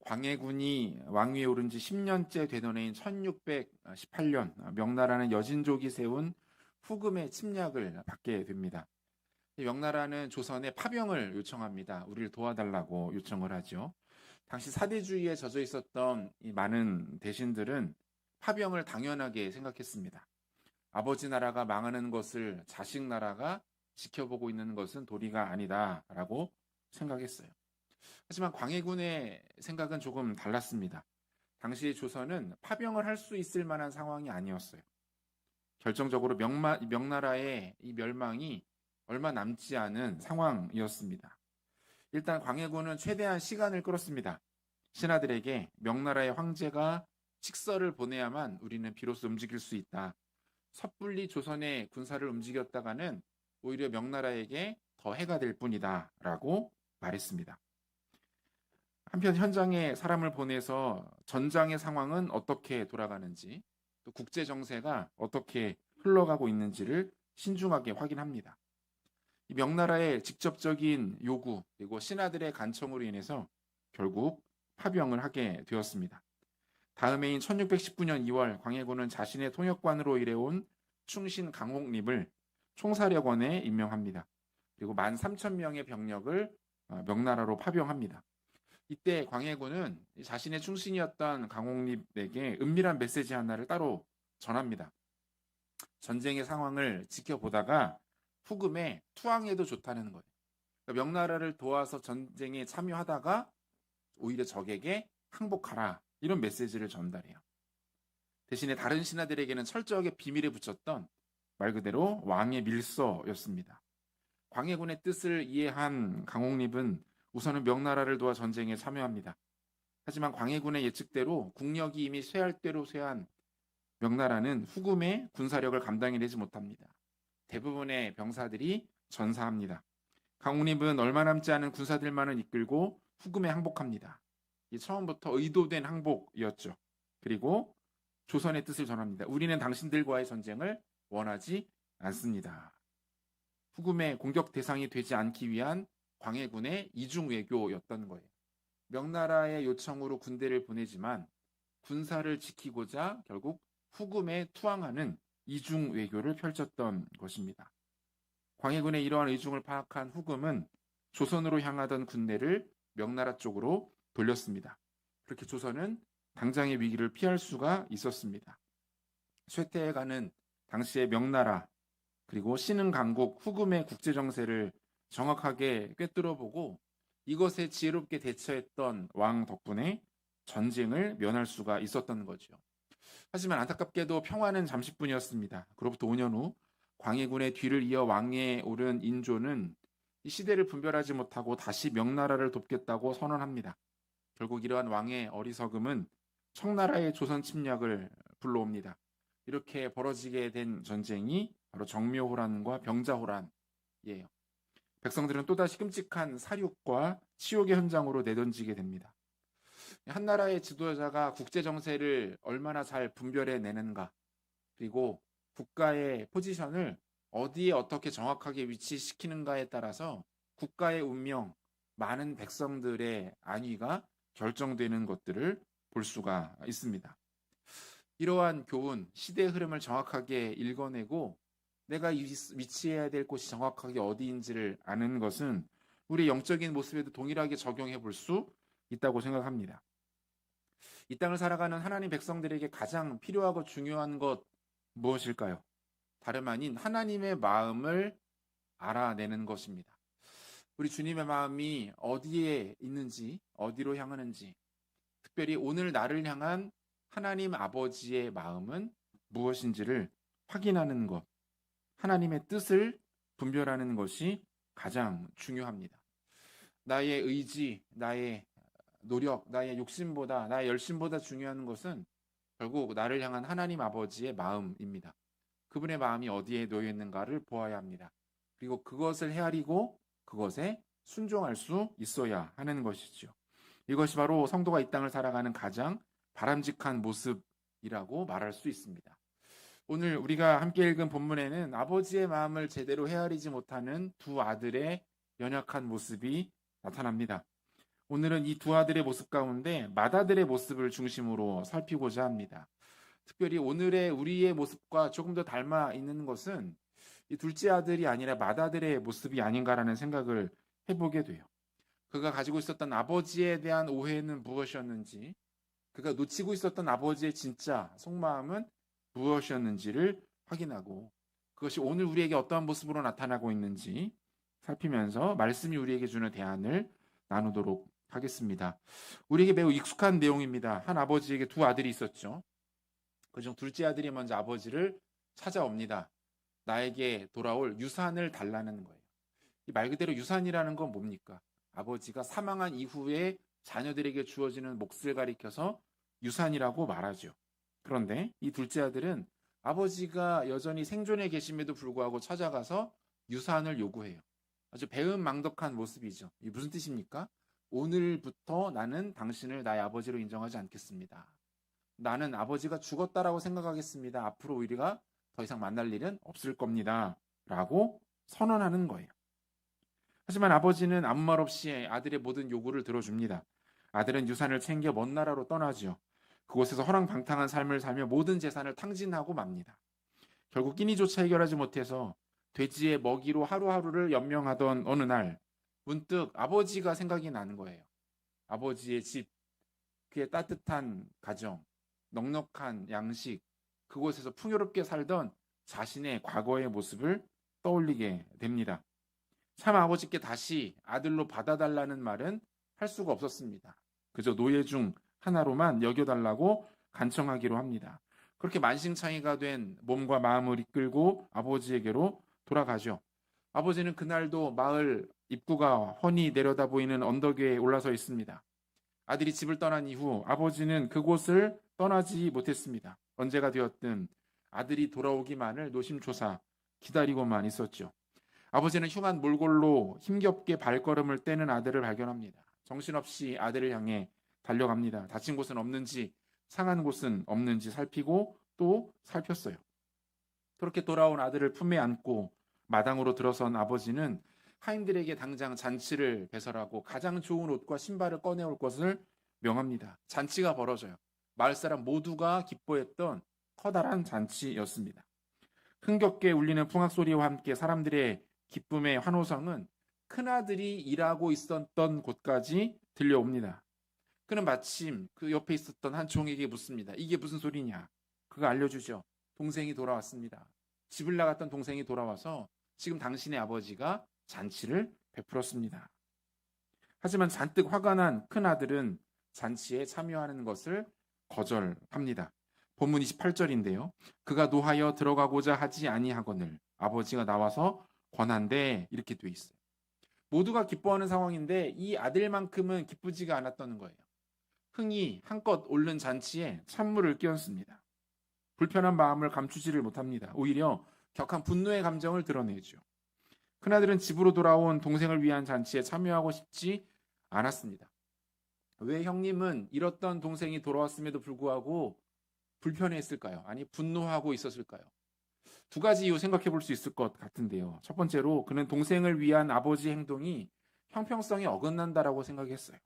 광해군이 왕위에 오른 지 10년째 되던 해인 1618년 명나라는 여진족이 세운 후금의 침략을 받게 됩니다. 명나라는 조선에 파병을 요청합니다. 우리를 도와달라고 요청을 하죠. 당시 사대주의에 젖어 있었던 이 많은 대신들은 파병을 당연하게 생각했습니다. 아버지 나라가 망하는 것을 자식 나라가 지켜보고 있는 것은 도리가 아니다라고 생각했어요. 하지만 광해군의 생각은 조금 달랐습니다. 당시 조선은 파병을 할 수 있을 만한 상황이 아니었어요. 결정적으로 명나라의 이 멸망이 얼마 남지 않은 상황이었습니다. 일단 광해군은 최대한 시간을 끌었습니다. 신하들에게 명나라의 황제가 식서를 보내야만 우리는 비로소 움직일 수 있다. 섣불리 조선의 군사를 움직였다가는 오히려 명나라에게 더 해가 될 뿐이다 라고 말했습니다. 한편 현장에 사람을 보내서 전장의 상황은 어떻게 돌아가는지, 또 국제 정세가 어떻게 흘러가고 있는지를 신중하게 확인합니다. 이 명나라의 직접적인 요구 그리고 신하들의 간청으로 인해서 결국 파병을 하게 되었습니다. 다음 해인 1619년 2월 광해군은 자신의 통역관으로 일해온 충신 강홍립을 총사령관에 임명합니다. 그리고 13,000명의 병력을 명나라로 파병합니다. 이때 광해군은 자신의 충신이었던 강홍립에게 은밀한 메시지 하나를 따로 전합니다. 전쟁의 상황을 지켜보다가 후금에 투항해도 좋다는 거예요. 그러니까 명나라를 도와서 전쟁에 참여하다가 오히려 적에게 항복하라 이런 메시지를 전달해요. 대신에 다른 신하들에게는 철저하게 비밀에 붙였던 말 그대로 왕의 밀서였습니다. 광해군의 뜻을 이해한 강홍립은 우선은 명나라를 도와 전쟁에 참여합니다. 하지만 광해군의 예측대로 국력이 이미 쇠할 대로 쇠한 명나라는 후금의 군사력을 감당해내지 못합니다. 대부분의 병사들이 전사합니다. 강홍립은 얼마 남지 않은 군사들만을 이끌고 후금에 항복합니다. 처음부터 의도된 항복이었죠. 그리고 조선의 뜻을 전합니다. 우리는 당신들과의 전쟁을 원하지 않습니다. 후금의 공격 대상이 되지 않기 위한 광해군의 이중 외교였던 거예요. 명나라의 요청으로 군대를 보내지만 군사를 지키고자 결국 후금에 투항하는 이중 외교를 펼쳤던 것입니다. 광해군의 이러한 의중을 파악한 후금은 조선으로 향하던 군대를 명나라 쪽으로 돌렸습니다. 그렇게 조선은 당장의 위기를 피할 수가 있었습니다. 쇠퇴해가는 당시의 명나라 그리고 신흥 강국 후금의 국제 정세를 정확하게 꿰뚫어보고 이것에 지혜롭게 대처했던 왕 덕분에 전쟁을 면할 수가 있었던 거죠. 하지만 안타깝게도 평화는 잠시뿐이었습니다. 그로부터 5년 후 광해군의 뒤를 이어 왕위에 오른 인조는 이 시대를 분별하지 못하고 다시 명나라를 돕겠다고 선언합니다. 결국 이러한 왕의 어리석음은 청나라의 조선 침략을 불러옵니다. 이렇게 벌어지게 된 전쟁이 바로 정묘호란과 병자호란이에요. 백성들은 또다시 끔찍한 사륙과 치욕의 현장으로 내던지게 됩니다. 한 나라의 지도자가 국제 정세를 얼마나 잘 분별해 내는가, 그리고 국가의 포지션을 어디에 어떻게 정확하게 위치시키는가에 따라서 국가의 운명, 많은 백성들의 안위가 결정되는 것들을 볼 수가 있습니다. 이러한 교훈, 시대의 흐름을 정확하게 읽어내고 내가 위치해야 될 곳이 정확하게 어디인지를 아는 것은 우리 영적인 모습에도 동일하게 적용해 볼 수 있다고 생각합니다. 이 땅을 살아가는 하나님 백성들에게 가장 필요하고 중요한 것 무엇일까요? 다름 아닌 하나님의 마음을 알아내는 것입니다. 우리 주님의 마음이 어디에 있는지, 어디로 향하는지, 특별히 오늘 나를 향한 하나님 아버지의 마음은 무엇인지를 확인하는 것, 하나님의 뜻을 분별하는 것이 가장 중요합니다. 나의 의지, 나의 노력, 나의 욕심보다, 나의 열심보다 중요한 것은 결국 나를 향한 하나님 아버지의 마음입니다. 그분의 마음이 어디에 놓여 있는가를 보아야 합니다. 그리고 그것을 헤아리고 그것에 순종할 수 있어야 하는 것이죠. 이것이 바로 성도가 이 땅을 살아가는 가장 바람직한 모습이라고 말할 수 있습니다. 오늘 우리가 함께 읽은 본문에는 아버지의 마음을 제대로 헤아리지 못하는 두 아들의 연약한 모습이 나타납니다. 오늘은 이 두 아들의 모습 가운데 맏아들의 모습을 중심으로 살피고자 합니다. 특별히 오늘의 우리의 모습과 조금 더 닮아 있는 것은 이 둘째 아들이 아니라 맏아들의 모습이 아닌가라는 생각을 해보게 돼요. 그가 가지고 있었던 아버지에 대한 오해는 무엇이었는지, 그가 놓치고 있었던 아버지의 진짜 속마음은 무엇이었는지를 확인하고 그것이 오늘 우리에게 어떠한 모습으로 나타나고 있는지 살피면서 말씀이 우리에게 주는 대안을 나누도록 하겠습니다. 우리에게 매우 익숙한 내용입니다. 한 아버지에게 두 아들이 있었죠. 그중 둘째 아들이 먼저 아버지를 찾아옵니다. 나에게 돌아올 유산을 달라는 거예요. 이 말 그대로 유산이라는 건 뭡니까? 아버지가 사망한 이후에 자녀들에게 주어지는 몫을 가리켜서 유산이라고 말하죠. 그런데 이 둘째 아들은 아버지가 여전히 생존해 계심에도 불구하고 찾아가서 유산을 요구해요. 아주 배은망덕한 모습이죠. 이게 무슨 뜻입니까? 오늘부터 나는 당신을 나의 아버지로 인정하지 않겠습니다. 나는 아버지가 죽었다라고 생각하겠습니다. 앞으로 우리가 더 이상 만날 일은 없을 겁니다. 라고 선언하는 거예요. 하지만 아버지는 아무 말 없이 아들의 모든 요구를 들어줍니다. 아들은 유산을 챙겨 먼 나라로 떠나죠. 그곳에서 허랑방탕한 삶을 살며 모든 재산을 탕진하고 맙니다. 결국 끼니조차 해결하지 못해서 돼지의 먹이로 하루하루를 연명하던 어느 날 문득 아버지가 생각이 나는 거예요. 아버지의 집, 그의 따뜻한 가정, 넉넉한 양식, 그곳에서 풍요롭게 살던 자신의 과거의 모습을 떠올리게 됩니다. 참 아버지께 다시 아들로 받아달라는 말은 할 수가 없었습니다. 그저 노예 중 하나로만 여겨달라고 간청하기로 합니다. 그렇게 만신창이가 된 몸과 마음을 이끌고 아버지에게로 돌아가죠. 아버지는 그날도 마을 입구가 훤히 내려다 보이는 언덕 위에 올라서 있습니다. 아들이 집을 떠난 이후 아버지는 그곳을 떠나지 못했습니다. 언제가 되었든 아들이 돌아오기만을 노심초사 기다리고만 있었죠. 아버지는 흉한 몰골로 힘겹게 발걸음을 떼는 아들을 발견합니다. 정신없이 아들을 향해 달려갑니다. 다친 곳은 없는지 상한 곳은 없는지 살피고 또 살폈어요. 그렇게 돌아온 아들을 품에 안고 마당으로 들어선 아버지는 하인들에게 당장 잔치를 배설하고 가장 좋은 옷과 신발을 꺼내올 것을 명합니다. 잔치가 벌어져요. 마을 사람 모두가 기뻐했던 커다란 잔치였습니다. 흥겹게 울리는 풍악 소리와 함께 사람들의 기쁨의 환호성은 큰아들이 일하고 있었던 곳까지 들려옵니다. 그는 마침 그 옆에 있었던 한 종에게 묻습니다. 이게 무슨 소리냐? 그가 알려주죠. 동생이 돌아왔습니다. 집을 나갔던 동생이 돌아와서 지금 당신의 아버지가 잔치를 베풀었습니다. 하지만 잔뜩 화가 난 큰아들은 잔치에 참여하는 것을 거절합니다. 본문 28절인데요. 그가 노하여 들어가고자 하지 아니하거늘 아버지가 나와서 권한대 이렇게 돼 있어요. 모두가 기뻐하는 상황인데 이 아들만큼은 기쁘지가 않았다는 거예요. 흥이 한껏 오른 잔치에 찬물을 끼얹습니다. 불편한 마음을 감추지를 못합니다. 오히려 격한 분노의 감정을 드러내죠. 큰아들은 집으로 돌아온 동생을 위한 잔치에 참여하고 싶지 않았습니다. 왜 형님은 잃었던 동생이 돌아왔음에도 불구하고 불편해했을까요? 아니 분노하고 있었을까요? 두 가지 이유 생각해 볼 수 있을 것 같은데요. 첫 번째로 그는 동생을 위한 아버지 행동이 형평성에 어긋난다라고 생각했어요.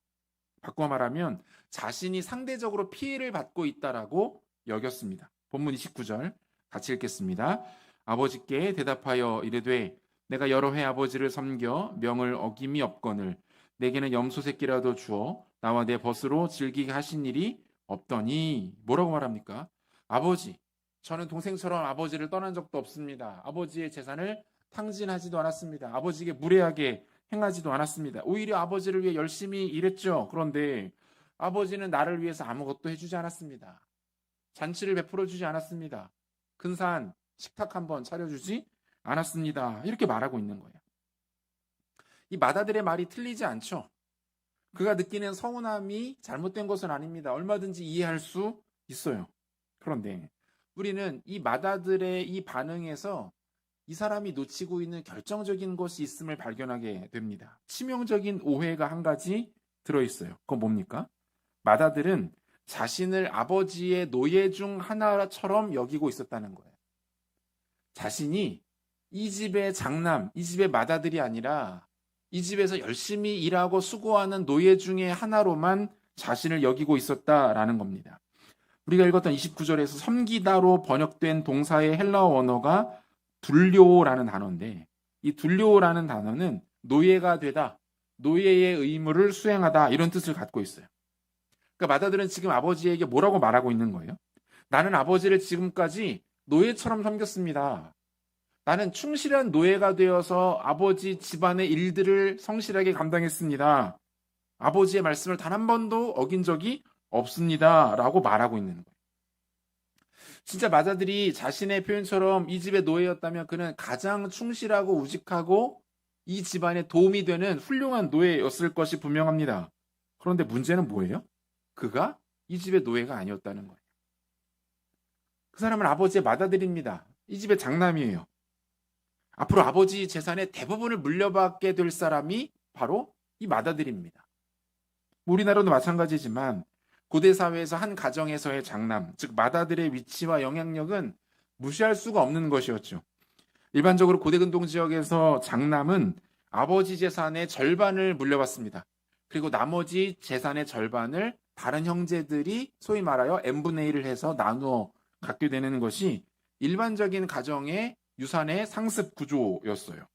바꿔 말하면 자신이 상대적으로 피해를 받고 있다라고 여겼습니다. 본문 29절 같이 읽겠습니다. 아버지께 대답하여 이르되 내가 여러 해 아버지를 섬겨 명을 어김이 없거늘 내게는 염소 새끼라도 주어 나와 내 벗으로 즐기게 하신 일이 없더니 뭐라고 말합니까? 아버지, 저는 동생처럼 아버지를 떠난 적도 없습니다. 아버지의 재산을 탕진하지도 않았습니다. 아버지에게 무례하게 행하지도 않았습니다. 오히려 아버지를 위해 열심히 일했죠. 그런데 아버지는 나를 위해서 아무것도 해주지 않았습니다. 잔치를 베풀어 주지 않았습니다. 근사한 식탁 한번 차려주지 않았습니다. 이렇게 말하고 있는 거예요. 이 맏아들의 말이 틀리지 않죠. 그가 느끼는 서운함이 잘못된 것은 아닙니다. 얼마든지 이해할 수 있어요. 그런데 우리는 이 맏아들의 이 반응에서 이 사람이 놓치고 있는 결정적인 것이 있음을 발견하게 됩니다. 치명적인 오해가 한 가지 들어있어요. 그건 뭡니까? 맏아들은 자신을 아버지의 노예 중 하나처럼 여기고 있었다는 거예요. 자신이 이 집의 장남, 이 집의 맏아들이 아니라 이 집에서 열심히 일하고 수고하는 노예 중에 하나로만 자신을 여기고 있었다라는 겁니다. 우리가 읽었던 29절에서 섬기다로 번역된 동사의 헬라어 원어가 둘료라는 단어인데, 이 둘료라는 단어는 노예가 되다, 노예의 의무를 수행하다, 이런 뜻을 갖고 있어요. 그러니까 마다들은 지금 아버지에게 뭐라고 말하고 있는 거예요? 나는 아버지를 지금까지 노예처럼 섬겼습니다. 나는 충실한 노예가 되어서 아버지 집안의 일들을 성실하게 감당했습니다. 아버지의 말씀을 단 한 번도 어긴 적이 없습니다. 라고 말하고 있는 거예요. 진짜 마다들이 자신의 표현처럼 이 집의 노예였다면 그는 가장 충실하고 우직하고 이 집안에 도움이 되는 훌륭한 노예였을 것이 분명합니다. 그런데 문제는 뭐예요? 그가 이 집의 노예가 아니었다는 거예요. 그 사람은 아버지의 맏아들입니다. 이 집의 장남이에요. 앞으로 아버지 재산의 대부분을 물려받게 될 사람이 바로 이 맏아들입니다. 우리나라도 마찬가지지만 고대 사회에서 한 가정에서의 장남, 즉 맏아들의 위치와 영향력은 무시할 수가 없는 것이었죠. 일반적으로 고대 근동 지역에서 장남은 아버지 재산의 절반을 물려받습니다. 그리고 나머지 재산의 절반을 다른 형제들이 소위 말하여 n분의 1을 해서 나누어 갖게 되는 것이 일반적인 가정의 유산의 상습 구조였어요.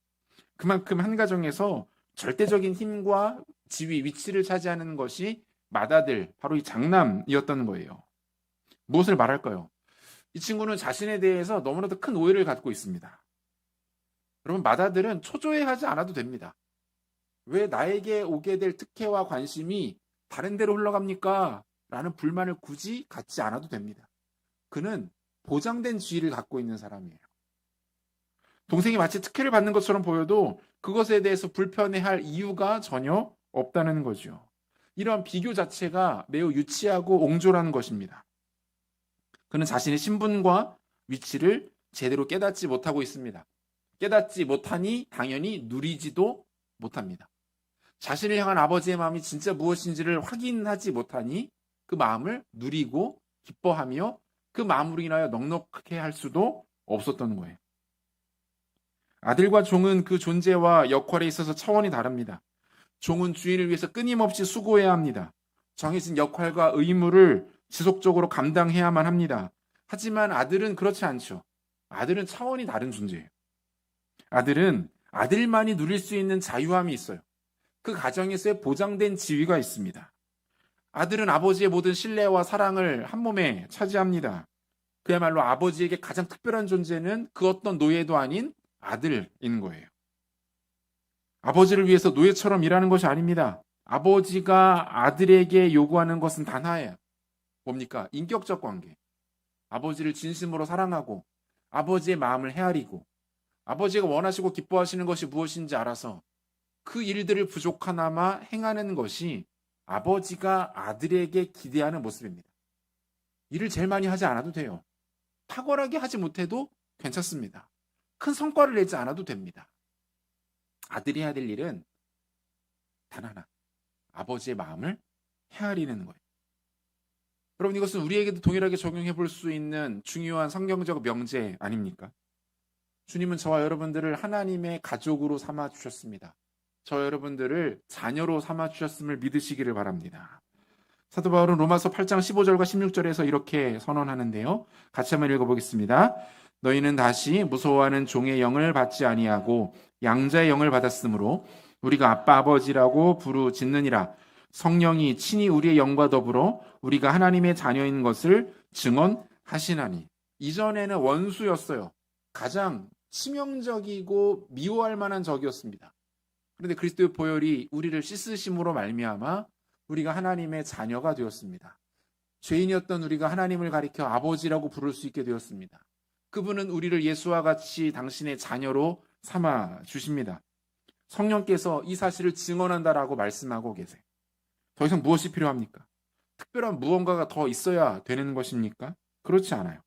그만큼 한 가정에서 절대적인 힘과 지위, 위치를 차지하는 것이 맏아들, 바로 이 장남이었던 거예요. 무엇을 말할까요? 이 친구는 자신에 대해서 너무나도 큰 오해를 갖고 있습니다. 여러분, 맏아들은 초조해하지 않아도 됩니다. 왜 나에게 오게 될 특혜와 관심이 다른 데로 흘러갑니까? 라는 불만을 굳이 갖지 않아도 됩니다. 그는 보장된 지위를 갖고 있는 사람이에요. 동생이 마치 특혜를 받는 것처럼 보여도 그것에 대해서 불편해할 이유가 전혀 없다는 거죠. 이러한 비교 자체가 매우 유치하고 옹졸한 것입니다. 그는 자신의 신분과 위치를 제대로 깨닫지 못하고 있습니다. 깨닫지 못하니 당연히 누리지도 못합니다. 자신을 향한 아버지의 마음이 진짜 무엇인지를 확인하지 못하니 그 마음을 누리고 기뻐하며 그 마음으로 인하여 넉넉하게 할 수도 없었던 거예요. 아들과 종은 그 존재와 역할에 있어서 차원이 다릅니다. 종은 주인을 위해서 끊임없이 수고해야 합니다. 정해진 역할과 의무를 지속적으로 감당해야만 합니다. 하지만 아들은 그렇지 않죠. 아들은 차원이 다른 존재예요. 아들은 아들만이 누릴 수 있는 자유함이 있어요. 그 가정에서의 보장된 지위가 있습니다. 아들은 아버지의 모든 신뢰와 사랑을 한 몸에 차지합니다. 그야말로 아버지에게 가장 특별한 존재는 그 어떤 노예도 아닌 아들인 거예요. 아버지를 위해서 노예처럼 일하는 것이 아닙니다. 아버지가 아들에게 요구하는 것은 단 하나예요. 뭡니까? 인격적 관계. 아버지를 진심으로 사랑하고 아버지의 마음을 헤아리고 아버지가 원하시고 기뻐하시는 것이 무엇인지 알아서 그 일들을 부족하나마 행하는 것이 아버지가 아들에게 기대하는 모습입니다. 일을 제일 많이 하지 않아도 돼요. 탁월하게 하지 못해도 괜찮습니다. 큰 성과를 내지 않아도 됩니다. 아들이 해야 될 일은 단 하나. 아버지의 마음을 헤아리는 거예요. 여러분, 이것은 우리에게도 동일하게 적용해 볼 수 있는 중요한 성경적 명제 아닙니까? 주님은 저와 여러분들을 하나님의 가족으로 삼아 주셨습니다. 저 여러분들을 자녀로 삼아 주셨음을 믿으시기를 바랍니다. 사도 바울은 로마서 8장 15절과 16절에서 이렇게 선언하는데요. 같이 한번 읽어보겠습니다. 너희는 다시 무서워하는 종의 영을 받지 아니하고 양자의 영을 받았으므로 우리가 아빠 아버지라고 부르짖느니라. 성령이 친히 우리의 영과 더불어 우리가 하나님의 자녀인 것을 증언하시나니. 이전에는 원수였어요. 가장 치명적이고 미워할 만한 적이었습니다. 그런데 그리스도의 보혈이 우리를 씻으심으로 말미암아 우리가 하나님의 자녀가 되었습니다. 죄인이었던 우리가 하나님을 가리켜 아버지라고 부를 수 있게 되었습니다. 그분은 우리를 예수와 같이 당신의 자녀로 삼아 주십니다. 성령께서 이 사실을 증언한다라고 말씀하고 계세요. 더 이상 무엇이 필요합니까? 특별한 무언가가 더 있어야 되는 것입니까? 그렇지 않아요.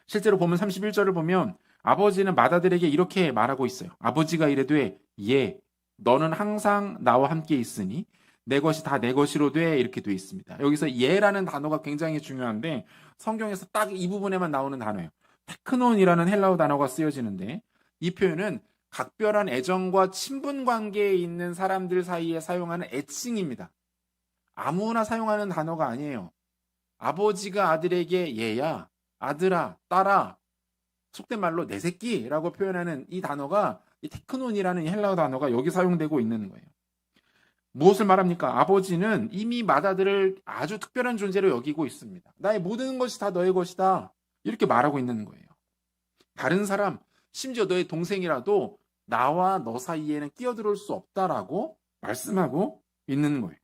실제로 보면 31절을 보면 아버지는 맏아들에게 이렇게 말하고 있어요. 아버지가 이르되 예, 너는 항상 나와 함께 있으니 내 것이 다 내 것이로 돼, 이렇게 돼 있습니다. 여기서 예라는 단어가 굉장히 중요한데 성경에서 딱 이 부분에만 나오는 단어예요. 테크논이라는 헬라어 단어가 쓰여지는데 이 표현은 각별한 애정과 친분 관계에 있는 사람들 사이에 사용하는 애칭입니다. 아무나 사용하는 단어가 아니에요. 아버지가 아들에게 얘야, 아들아, 딸아, 속된 말로 내 새끼라고 표현하는 이 단어가 이 테크논이라는 헬라어 단어가 여기 사용되고 있는 거예요. 무엇을 말합니까? 아버지는 이미 맏아들을 아주 특별한 존재로 여기고 있습니다. 나의 모든 것이 다 너의 것이다. 이렇게 말하고 있는 거예요. 다른 사람, 심지어 너의 동생이라도 나와 너 사이에는 끼어들어올 수 없다라고 말씀하고 있는 거예요.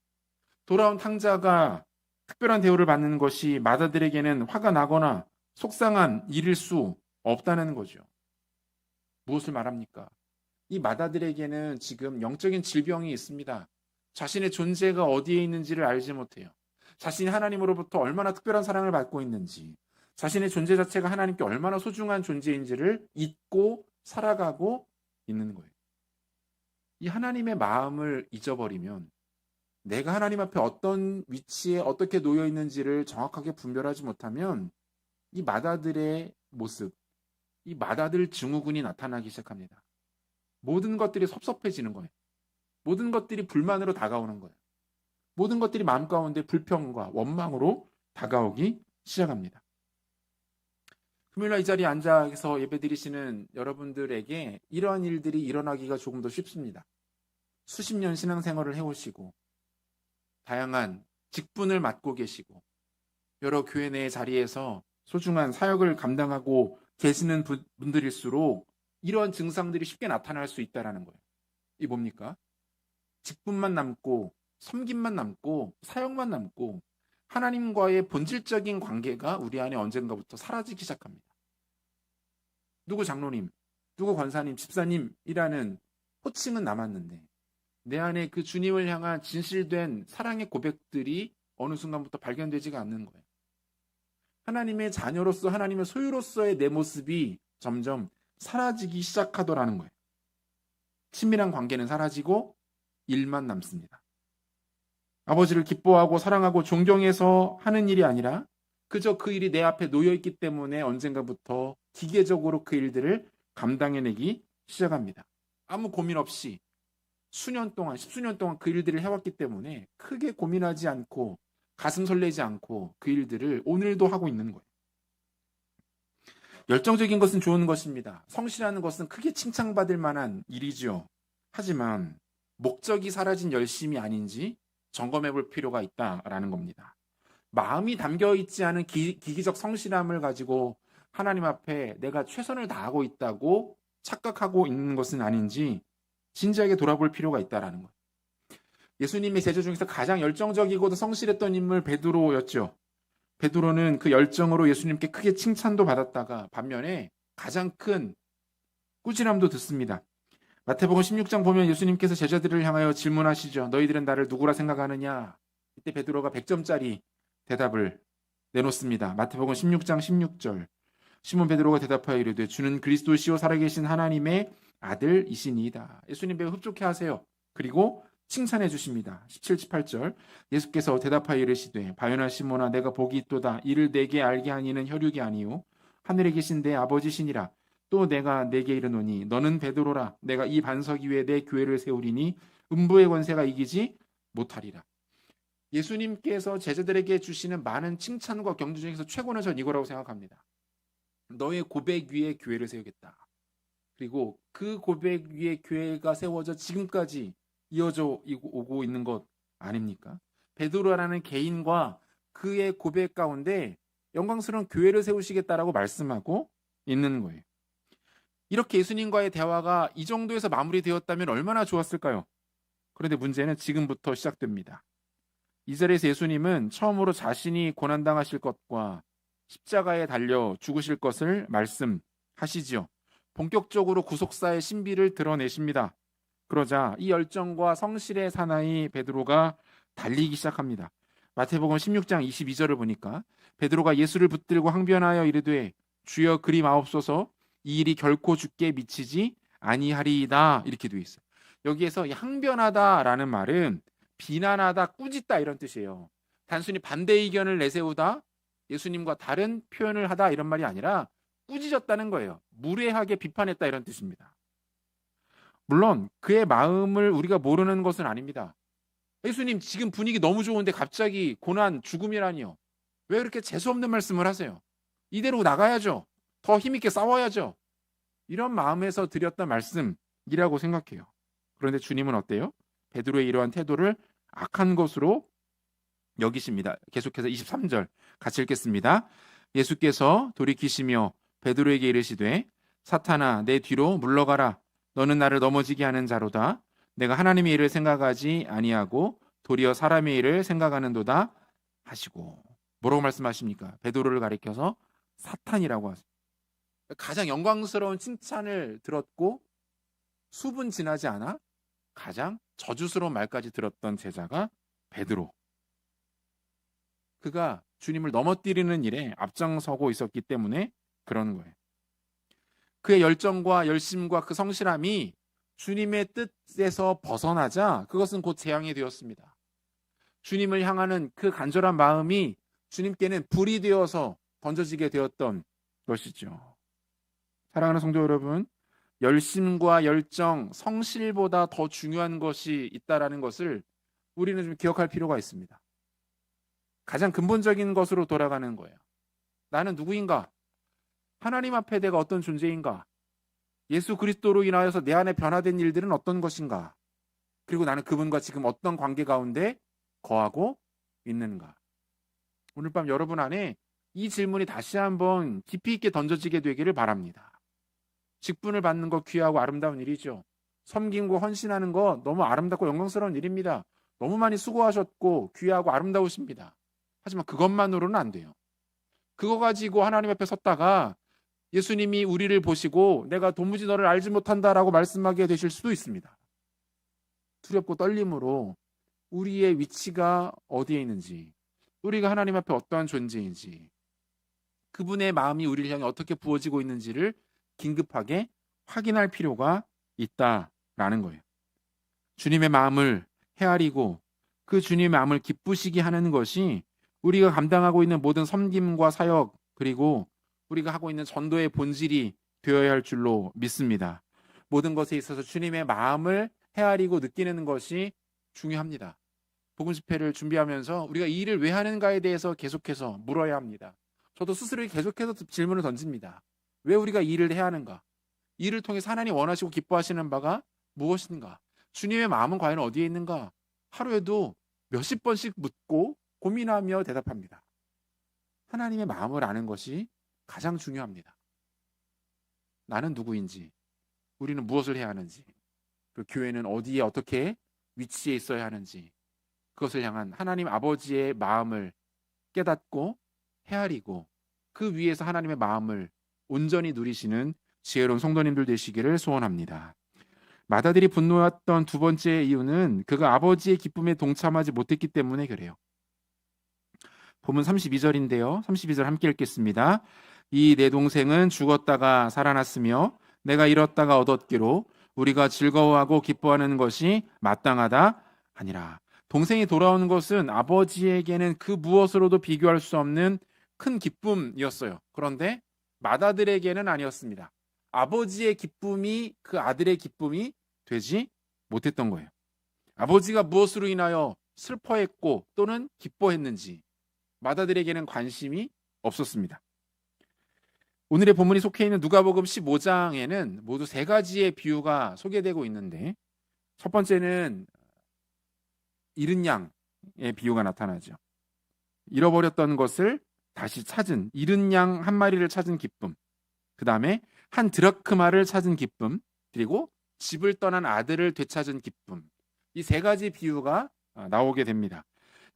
돌아온 탕자가 특별한 대우를 받는 것이 맏아들에게는 화가 나거나 속상한 일일 수 없다는 거죠. 무엇을 말합니까? 이 맏아들에게는 지금 영적인 질병이 있습니다. 자신의 존재가 어디에 있는지를 알지 못해요. 자신이 하나님으로부터 얼마나 특별한 사랑을 받고 있는지, 자신의 존재 자체가 하나님께 얼마나 소중한 존재인지를 잊고 살아가고 있는 거예요. 이 하나님의 마음을 잊어버리면 내가 하나님 앞에 어떤 위치에 어떻게 놓여 있는지를 정확하게 분별하지 못하면 이 맏아들의 모습, 이 맏아들 증후군이 나타나기 시작합니다. 모든 것들이 섭섭해지는 거예요. 모든 것들이 불만으로 다가오는 거예요. 모든 것들이 마음 가운데 불평과 원망으로 다가오기 시작합니다. 금요일날 이 자리에 앉아서 예배드리시는 여러분들에게 이러한 일들이 일어나기가 조금 더 쉽습니다. 수십 년 신앙생활을 해오시고 다양한 직분을 맡고 계시고 여러 교회 내 자리에서 소중한 사역을 감당하고 계시는 분들일수록 이러한 증상들이 쉽게 나타날 수 있다는 거예요. 이게 뭡니까? 직분만 남고 섬김만 남고 사역만 남고 하나님과의 본질적인 관계가 우리 안에 언젠가부터 사라지기 시작합니다. 누구 장로님, 누구 권사님, 집사님이라는 호칭은 남았는데 내 안에 그 주님을 향한 진실된 사랑의 고백들이 어느 순간부터 발견되지가 않는 거예요. 하나님의 자녀로서 하나님의 소유로서의 내 모습이 점점 사라지기 시작하더라는 거예요. 친밀한 관계는 사라지고 일만 남습니다. 아버지를 기뻐하고 사랑하고 존경해서 하는 일이 아니라 그저 그 일이 내 앞에 놓여있기 때문에 언젠가부터 기계적으로 그 일들을 감당해내기 시작합니다. 아무 고민 없이 수년 동안, 십수년 동안 그 일들을 해왔기 때문에 크게 고민하지 않고 가슴 설레지 않고 그 일들을 오늘도 하고 있는 거예요. 열정적인 것은 좋은 것입니다. 성실하는 것은 크게 칭찬받을 만한 일이죠. 하지만 목적이 사라진 열심이 아닌지 점검해 볼 필요가 있다라는 겁니다. 마음이 담겨 있지 않은 기기적 성실함을 가지고 하나님 앞에 내가 최선을 다하고 있다고 착각하고 있는 것은 아닌지 진지하게 돌아볼 필요가 있다라는 거예요. 예수님의 제자 중에서 가장 열정적이고도 성실했던 인물 베드로였죠. 베드로는 그 열정으로 예수님께 크게 칭찬도 받았다가 반면에 가장 큰 꾸지람도 듣습니다. 마태복음 16장 보면 예수님께서 제자들을 향하여 질문하시죠. 너희들은 나를 누구라 생각하느냐? 이때 베드로가 100점짜리 대답을 내놓습니다. 마태복음 16장 16절. 시몬 베드로가 대답하여 이르되 주는 그리스도시요 살아계신 하나님의 아들이시니이다. 예수님 매우 흡족해 하세요. 그리고 칭찬해 주십니다. 17, 18절. 예수께서 대답하여 이르시되 바요나 시몬아 내가 복이 있도다. 이를 내게 알게 하니는 혈육이 아니요 하늘에 계신 내 아버지시니라. 또 내가 내게 이르노니 너는 베드로라. 내가 이 반석 위에 내 교회를 세우리니 음부의 권세가 이기지 못하리라. 예수님께서 제자들에게 주시는 많은 칭찬과 경주 중에서 최고는 전 이거라고 생각합니다. 너의 고백 위에 교회를 세우겠다. 그리고 그 고백 위에 교회가 세워져 지금까지 이어져 오고 있는 것 아닙니까? 베드로라는 개인과 그의 고백 가운데 영광스러운 교회를 세우시겠다라고 말씀하고 있는 거예요. 이렇게 예수님과의 대화가 이 정도에서 마무리되었다면 얼마나 좋았을까요? 그런데 문제는 지금부터 시작됩니다. 이 자리에서 예수님은 처음으로 자신이 고난당하실 것과 십자가에 달려 죽으실 것을 말씀하시지요. 본격적으로 구속사의 신비를 드러내십니다. 그러자 이 열정과 성실의 사나이 베드로가 달리기 시작합니다. 마태복음 16장 22절을 보니까 베드로가 예수를 붙들고 항변하여 이르되 주여 그리 마옵소서 이 일이 결코 주께 미치지 아니하리이다 이렇게 되어 있어요. 여기에서 이 항변하다라는 말은 비난하다, 꾸짖다 이런 뜻이에요. 단순히 반대 의견을 내세우다, 예수님과 다른 표현을 하다 이런 말이 아니라 꾸짖었다는 거예요. 무례하게 비판했다 이런 뜻입니다. 물론 그의 마음을 우리가 모르는 것은 아닙니다. 예수님 지금 분위기 너무 좋은데 갑자기 고난, 죽음이라니요. 왜 그렇게 재수없는 말씀을 하세요? 이대로 나가야죠. 더 힘있게 싸워야죠. 이런 마음에서 드렸던 말씀이라고 생각해요. 그런데 주님은 어때요? 베드로의 이러한 태도를 악한 것으로 여기십니다. 계속해서 23절 같이 읽겠습니다. 예수께서 돌이키시며 베드로에게 이르시되 사탄아 내 뒤로 물러가라. 너는 나를 넘어지게 하는 자로다. 내가 하나님의 일을 생각하지 아니하고 도리어 사람의 일을 생각하는도다 하시고. 뭐라고 말씀하십니까? 베드로를 가리켜서 사탄이라고 하세요. 가장 영광스러운 칭찬을 들었고 수분 지나지 않아 가장 저주스러운 말까지 들었던 제자가 베드로. 그가 주님을 넘어뜨리는 일에 앞장서고 있었기 때문에 그런 거예요. 그의 열정과 열심과 그 성실함이 주님의 뜻에서 벗어나자 그것은 곧 재앙이 되었습니다. 주님을 향하는 그 간절한 마음이 주님께는 불이 되어서 던져지게 되었던 것이죠. 사랑하는 성도 여러분, 열심과 열정, 성실보다 더 중요한 것이 있다라는 것을 우리는 좀 기억할 필요가 있습니다. 가장 근본적인 것으로 돌아가는 거예요. 나는 누구인가? 하나님 앞에 내가 어떤 존재인가? 예수 그리스도로 인하여서 내 안에 변화된 일들은 어떤 것인가? 그리고 나는 그분과 지금 어떤 관계 가운데 거하고 있는가? 오늘 밤 여러분 안에 이 질문이 다시 한번 깊이 있게 던져지게 되기를 바랍니다. 직분을 받는 거 귀하고 아름다운 일이죠. 섬김고 헌신하는 거 너무 아름답고 영광스러운 일입니다. 너무 많이 수고하셨고 귀하고 아름다우십니다. 하지만 그것만으로는 안 돼요. 그거 가지고 하나님 앞에 섰다가 예수님이 우리를 보시고 내가 도무지 너를 알지 못한다라고 말씀하게 되실 수도 있습니다. 두렵고 떨림으로 우리의 위치가 어디에 있는지, 우리가 하나님 앞에 어떠한 존재인지, 그분의 마음이 우리를 향해 어떻게 부어지고 있는지를 긴급하게 확인할 필요가 있다라는 거예요. 주님의 마음을 헤아리고 그 주님의 마음을 기쁘시게 하는 것이 우리가 감당하고 있는 모든 섬김과 사역, 그리고 우리가 하고 있는 전도의 본질이 되어야 할 줄로 믿습니다. 모든 것에 있어서 주님의 마음을 헤아리고 느끼는 것이 중요합니다. 복음 집회를 준비하면서 우리가 이 일을 왜 하는가에 대해서 계속해서 물어야 합니다. 저도 스스로 계속해서 질문을 던집니다. 왜 우리가 이 일을 해야 하는가? 이 일을 통해서 하나님 원하시고 기뻐하시는 바가 무엇인가? 주님의 마음은 과연 어디에 있는가? 하루에도 몇십 번씩 묻고 고민하며 대답합니다. 하나님의 마음을 아는 것이 가장 중요합니다. 나는 누구인지, 우리는 무엇을 해야 하는지, 그 교회는 어디에 어떻게 위치에 있어야 하는지, 그것을 향한 하나님 아버지의 마음을 깨닫고 헤아리고 그 위에서 하나님의 마음을 온전히 누리시는 지혜로운 성도님들 되시기를 소원합니다. 마다들이 분노했던 두 번째 이유는 그가 아버지의 기쁨에 동참하지 못했기 때문에 그래요. 본문 32절인데요. 32절 함께 읽겠습니다. 이 내 동생은 죽었다가 살아났으며 내가 잃었다가 얻었기로 우리가 즐거워하고 기뻐하는 것이 마땅하다 하니라. 동생이 돌아오는 것은 아버지에게는 그 무엇으로도 비교할 수 없는 큰 기쁨이었어요. 그런데 맏아들에게는 아니었습니다. 아버지의 기쁨이 그 아들의 기쁨이 되지 못했던 거예요. 아버지가 무엇으로 인하여 슬퍼했고 또는 기뻐했는지 맏아들에게는 관심이 없었습니다. 오늘의 본문이 속해 있는 누가복음 15장에는 모두 세 가지의 비유가 소개되고 있는데 첫 번째는 잃은 양의 비유가 나타나죠. 잃어버렸던 것을 다시 찾은, 잃은 양 한 마리를 찾은 기쁨, 그 다음에 한 드라크마를 찾은 기쁨, 그리고 집을 떠난 아들을 되찾은 기쁨. 이 세 가지 비유가 나오게 됩니다.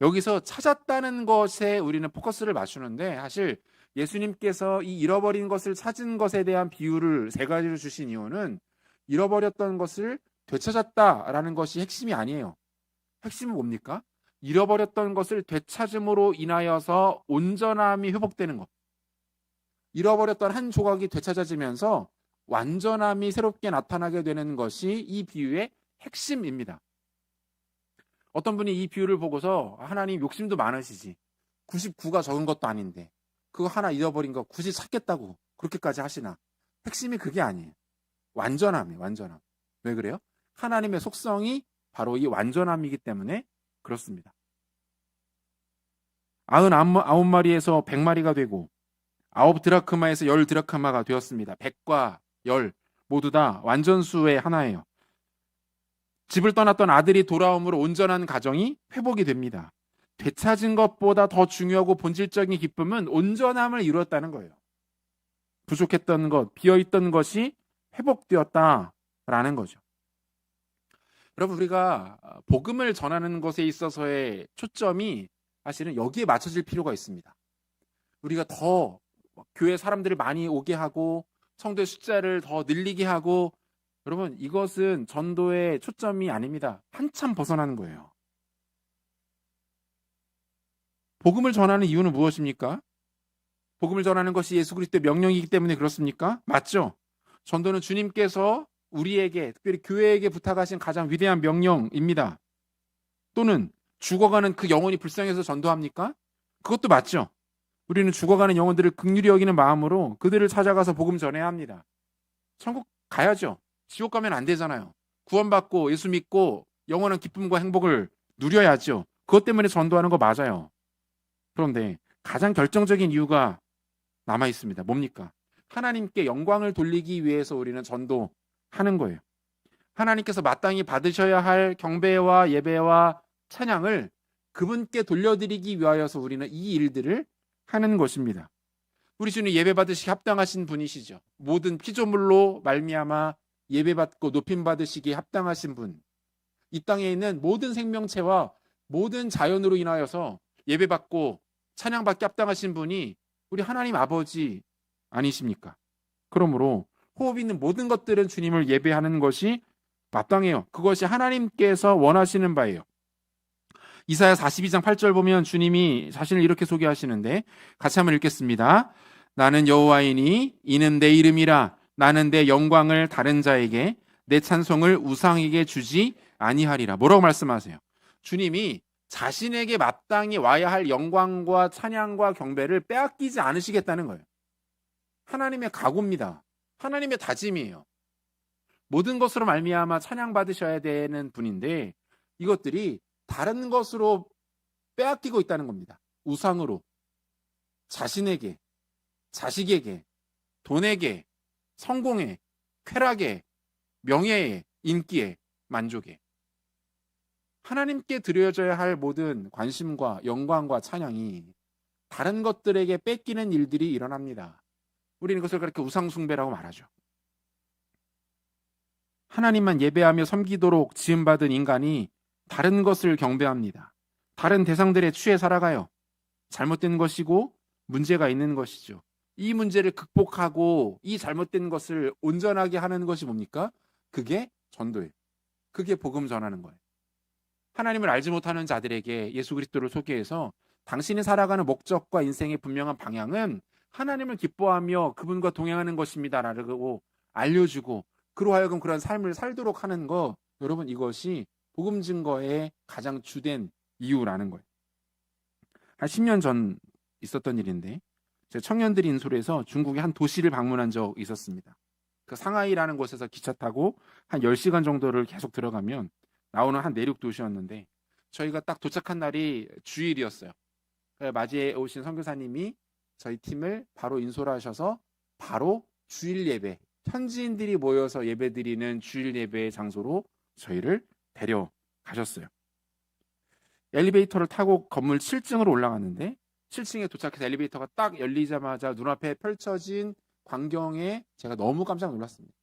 여기서 찾았다는 것에 우리는 포커스를 맞추는데 사실 예수님께서 이 잃어버린 것을 찾은 것에 대한 비유를 세 가지로 주신 이유는 잃어버렸던 것을 되찾았다라는 것이 핵심이 아니에요. 핵심은 뭡니까? 잃어버렸던 것을 되찾음으로 인하여서 온전함이 회복되는 것. 잃어버렸던 한 조각이 되찾아지면서 완전함이 새롭게 나타나게 되는 것이 이 비유의 핵심입니다. 어떤 분이 이 비유를 보고서 하나님 욕심도 많으시지 99가 적은 것도 아닌데 그거 하나 잃어버린 거 굳이 찾겠다고 그렇게까지 하시나? 핵심이 그게 아니에요. 완전함이에요. 완전함. 왜 그래요? 하나님의 속성이 바로 이 완전함이기 때문에 그렇습니다. 99마리에서 100마리가 되고 9드라크마에서 10드라크마가 되었습니다. 100과 10 모두 다 완전수의 하나예요. 집을 떠났던 아들이 돌아옴으로 온전한 가정이 회복이 됩니다. 되찾은 것보다 더 중요하고 본질적인 기쁨은 온전함을 이루었다는 거예요. 부족했던 것, 비어있던 것이 회복되었다라는 거죠. 여러분, 우리가 복음을 전하는 것에 있어서의 초점이 사실은 여기에 맞춰질 필요가 있습니다. 우리가 더 교회 사람들을 많이 오게 하고 성도의 숫자를 더 늘리게 하고, 여러분, 이것은 전도의 초점이 아닙니다. 한참 벗어나는 거예요. 복음을 전하는 이유는 무엇입니까? 복음을 전하는 것이 예수 그리스도의 명령이기 때문에 그렇습니까? 맞죠? 전도는 주님께서 우리에게, 특별히 교회에게 부탁하신 가장 위대한 명령입니다. 또는 죽어가는 그 영혼이 불쌍해서 전도합니까? 그것도 맞죠? 우리는 죽어가는 영혼들을 긍휼히 여기는 마음으로 그들을 찾아가서 복음 전해야 합니다. 천국 가야죠. 지옥 가면 안 되잖아요. 구원받고 예수 믿고 영원한 기쁨과 행복을 누려야죠. 그것 때문에 전도하는 거 맞아요. 그런데 가장 결정적인 이유가 남아 있습니다. 뭡니까? 하나님께 영광을 돌리기 위해서 우리는 전도하는 거예요. 하나님께서 마땅히 받으셔야 할 경배와 예배와 찬양을 그분께 돌려드리기 위하여서 우리는 이 일들을 하는 것입니다. 우리 주님 예배 받으시기 합당하신 분이시죠. 모든 피조물로 말미암아 예배받고 높임 받으시기에 합당하신 분. 이 땅에 있는 모든 생명체와 모든 자연으로 인하여서 예배받고 찬양받기 합당하신 분이 우리 하나님 아버지 아니십니까? 그러므로 호흡 있는 모든 것들은 주님을 예배하는 것이 마땅해요. 그것이 하나님께서 원하시는 바예요. 이사야 42장 8절 보면 주님이 자신을 이렇게 소개하시는데, 같이 한번 읽겠습니다. 나는 여호와이니 이는 내 이름이라. 나는 내 영광을 다른 자에게, 내 찬송을 우상에게 주지 아니하리라. 뭐라고 말씀하세요? 주님이 자신에게 마땅히 와야 할 영광과 찬양과 경배를 빼앗기지 않으시겠다는 거예요. 하나님의 각오입니다. 하나님의 다짐이에요. 모든 것으로 말미암아 찬양받으셔야 되는 분인데 이것들이 다른 것으로 빼앗기고 있다는 겁니다. 우상으로, 자신에게, 자식에게, 돈에게, 성공에, 쾌락에, 명예에, 인기에, 만족에. 하나님께 드려져야 할 모든 관심과 영광과 찬양이 다른 것들에게 뺏기는 일들이 일어납니다. 우리는 그것을 그렇게 우상숭배라고 말하죠. 하나님만 예배하며 섬기도록 지음받은 인간이 다른 것을 경배합니다. 다른 대상들에 취해 살아가요. 잘못된 것이고 문제가 있는 것이죠. 이 문제를 극복하고 이 잘못된 것을 온전하게 하는 것이 뭡니까? 그게 전도예요. 그게 복음 전하는 거예요. 하나님을 알지 못하는 자들에게 예수 그리스도를 소개해서 당신이 살아가는 목적과 인생의 분명한 방향은 하나님을 기뻐하며 그분과 동행하는 것입니다라고 알려주고, 그로 하여금 그런 삶을 살도록 하는 거, 여러분, 이것이 복음 증거의 가장 주된 이유라는 거예요. 한 10년 전 있었던 일인데, 제가 청년들이 인솔해서 중국의 한 도시를 방문한 적이 있었습니다. 그 상하이라는 곳에서 기차 타고 한 10시간 정도를 계속 들어가면 나오는 한 내륙 도시였는데, 저희가 딱 도착한 날이 주일이었어요. 맞이해 오신 선교사님이 저희 팀을 바로 인솔하셔서 바로 주일 예배, 현지인들이 모여서 예배드리는 주일 예배의 장소로 저희를 데려가셨어요. 엘리베이터를 타고 건물 7층으로 올라갔는데 7층에 도착해서 엘리베이터가 딱 열리자마자 눈앞에 펼쳐진 광경에 제가 너무 깜짝 놀랐습니다.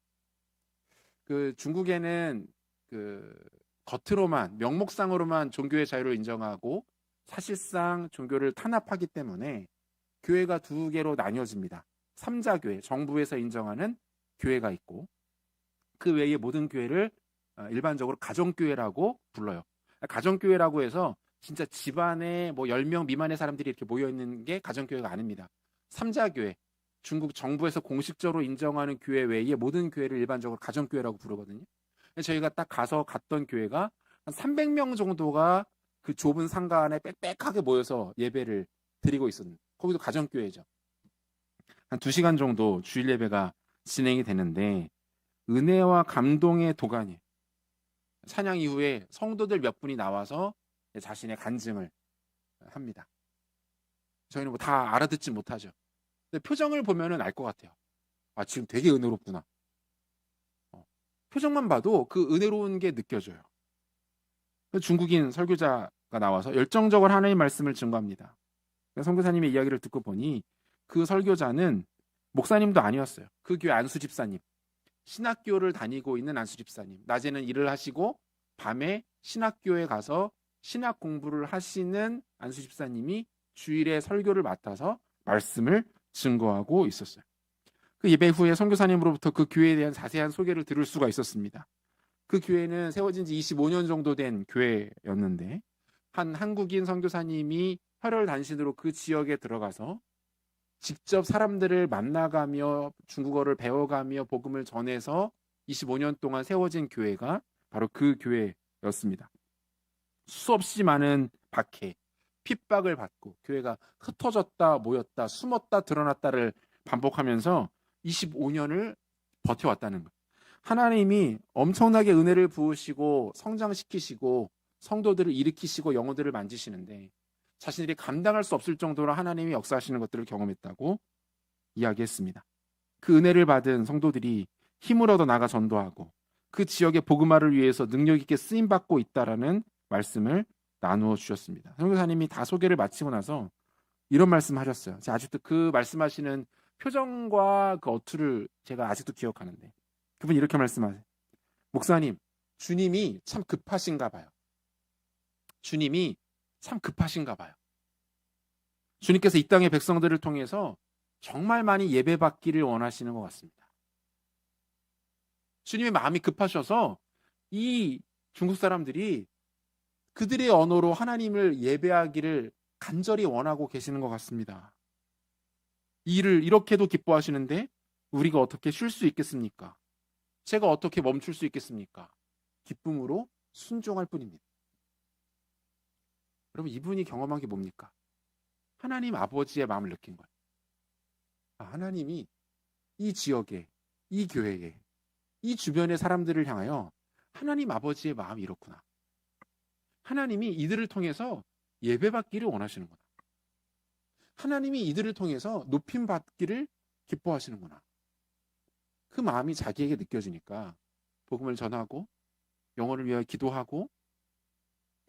그 중국에는 그 겉으로만, 명목상으로만 종교의 자유를 인정하고 사실상 종교를 탄압하기 때문에 교회가 두 개로 나뉘어집니다. 삼자교회, 정부에서 인정하는 교회가 있고, 그 외의 모든 교회를 일반적으로 가정교회라고 불러요. 가정교회라고 해서 진짜 집안에 뭐 10명 미만의 사람들이 이렇게 모여있는 게 가정교회가 아닙니다. 삼자교회, 중국 정부에서 공식적으로 인정하는 교회 외의 모든 교회를 일반적으로 가정교회라고 부르거든요. 저희가 딱 가서 갔던 교회가 한 300명 정도가 그 좁은 상가 안에 빽빽하게 모여서 예배를 드리고 있었는데, 거기도 가정교회죠. 한 2시간 정도 주일 예배가 진행이 되는데 은혜와 감동의 도가니. 찬양 이후에 성도들 몇 분이 나와서 자신의 간증을 합니다. 저희는 뭐 다 알아듣지 못하죠. 근데 표정을 보면은 알 것 같아요. 아, 지금 되게 은혜롭구나. 표정만 봐도 그 은혜로운 게 느껴져요. 중국인 설교자가 나와서 열정적으로 하나님의 말씀을 증거합니다. 선교사님의 이야기를 듣고 보니 그 설교자는 목사님도 아니었어요. 그 교회 안수 집사님, 신학교를 다니고 있는 안수 집사님, 낮에는 일을 하시고 밤에 신학교에 가서 신학 공부를 하시는 안수 집사님이 주일에 설교를 맡아서 말씀을 증거하고 있었어요. 그 예배 후에 선교사님으로부터 그 교회에 대한 자세한 소개를 들을 수가 있었습니다. 그 교회는 세워진 지 25년 정도 된 교회였는데 한 한국인 선교사님이 혈혈 단신으로 그 지역에 들어가서 직접 사람들을 만나가며 중국어를 배워가며 복음을 전해서 25년 동안 세워진 교회가 바로 그 교회였습니다. 수없이 많은 박해, 핍박을 받고 교회가 흩어졌다 모였다 숨었다 드러났다를 반복하면서 25년을 버텨왔다는 것. 하나님이 엄청나게 은혜를 부으시고 성장시키시고 성도들을 일으키시고 영혼들을 만지시는데 자신들이 감당할 수 없을 정도로 하나님이 역사하시는 것들을 경험했다고 이야기했습니다. 그 은혜를 받은 성도들이 힘을 얻어 나가 전도하고 그 지역의 복음화를 위해서 능력 있게 쓰임받고 있다라는 말씀을 나누어 주셨습니다. 선교사님이 다 소개를 마치고 나서 이런 말씀하셨어요. 제가 아직도 그 말씀하시는 표정과 그 어투를 제가 아직도 기억하는데 그분이 이렇게 말씀하세요. 목사님, 주님이 참 급하신가 봐요. 주님이 참 급하신가 봐요. 주님께서 이 땅의 백성들을 통해서 정말 많이 예배받기를 원하시는 것 같습니다. 주님의 마음이 급하셔서 이 중국 사람들이 그들의 언어로 하나님을 예배하기를 간절히 원하고 계시는 것 같습니다. 이 일을 이렇게도 기뻐하시는데 우리가 어떻게 쉴 수 있겠습니까? 제가 어떻게 멈출 수 있겠습니까? 기쁨으로 순종할 뿐입니다. 여러분, 이분이 경험한 게 뭡니까? 하나님 아버지의 마음을 느낀 거예요. 하나님이 이 지역에, 이 교회에, 이 주변의 사람들을 향하여 하나님 아버지의 마음이 이렇구나. 하나님이 이들을 통해서 예배받기를 원하시는구나. 하나님이 이들을 통해서 높임받기를 기뻐하시는구나. 그 마음이 자기에게 느껴지니까 복음을 전하고 영혼을 위하여 기도하고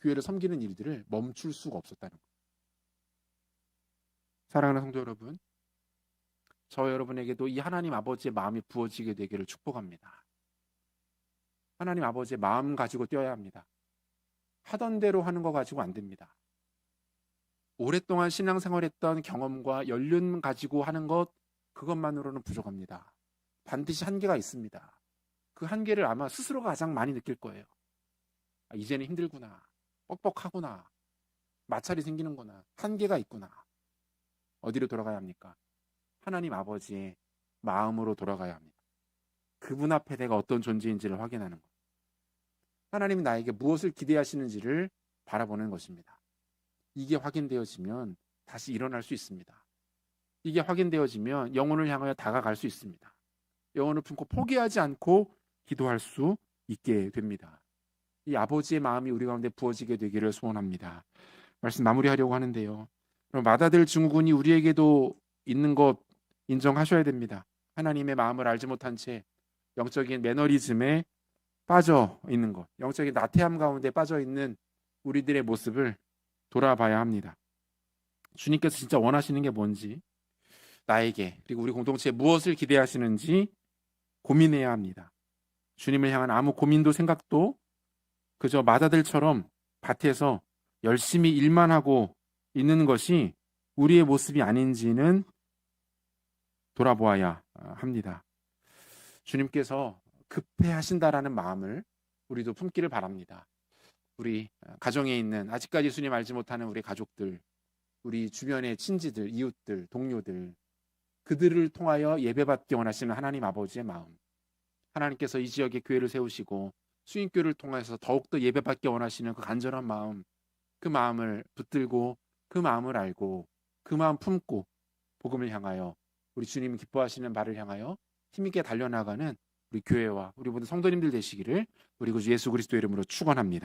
교회를 섬기는 일들을 멈출 수가 없었다는 거예요. 사랑하는 성도 여러분, 저 여러분에게도 이 하나님 아버지의 마음이 부어지게 되기를 축복합니다. 하나님 아버지의 마음 가지고 뛰어야 합니다. 하던 대로 하는 거 가지고 안 됩니다. 오랫동안 신앙생활했던 경험과 연륜 가지고 하는 것, 그것만으로는 부족합니다. 반드시 한계가 있습니다. 그 한계를 아마 스스로가 가장 많이 느낄 거예요. 이제는 힘들구나. 뻑뻑하구나. 마찰이 생기는구나. 한계가 있구나. 어디로 돌아가야 합니까? 하나님 아버지의 마음으로 돌아가야 합니다. 그분 앞에 내가 어떤 존재인지를 확인하는 것. 하나님이 나에게 무엇을 기대하시는지를 바라보는 것입니다. 이게 확인되어지면 다시 일어날 수 있습니다. 이게 확인되어지면 영혼을 향하여 다가갈 수 있습니다. 영혼을 품고 포기하지 않고 기도할 수 있게 됩니다. 이 아버지의 마음이 우리 가운데 부어지게 되기를 소원합니다. 말씀 마무리하려고 하는데요. 그럼 마다들 증후군이 우리에게도 있는 것 인정하셔야 됩니다. 하나님의 마음을 알지 못한 채 영적인 매너리즘에 빠져 있는 것, 영적인 나태함 가운데 빠져 있는 우리들의 모습을 돌아봐야 합니다. 주님께서 진짜 원하시는 게 뭔지, 나에게 그리고 우리 공동체에 무엇을 기대하시는지 고민해야 합니다. 주님을 향한 아무 고민도 생각도 그저 마다들처럼 밭에서 열심히 일만 하고 있는 것이 우리의 모습이 아닌지는 돌아보아야 합니다. 주님께서 급해하신다라는 마음을 우리도 품기를 바랍니다. 우리 가정에 있는 아직까지 주님 알지 못하는 우리 가족들, 우리 주변의 친지들, 이웃들, 동료들, 그들을 통하여 예배받기 원하시는 하나님 아버지의 마음, 하나님께서 이 지역에 교회를 세우시고 수인교를 통해서 더욱더 예배받기 원하시는 그 간절한 마음, 그 마음을 붙들고 그 마음을 알고 그 마음 품고 복음을 향하여 우리 주님 기뻐하시는 바를 향하여 힘있게 달려나가는 우리 교회와 우리 모든 성도님들 되시기를 우리 구주 예수 그리스도 이름으로 축원합니다.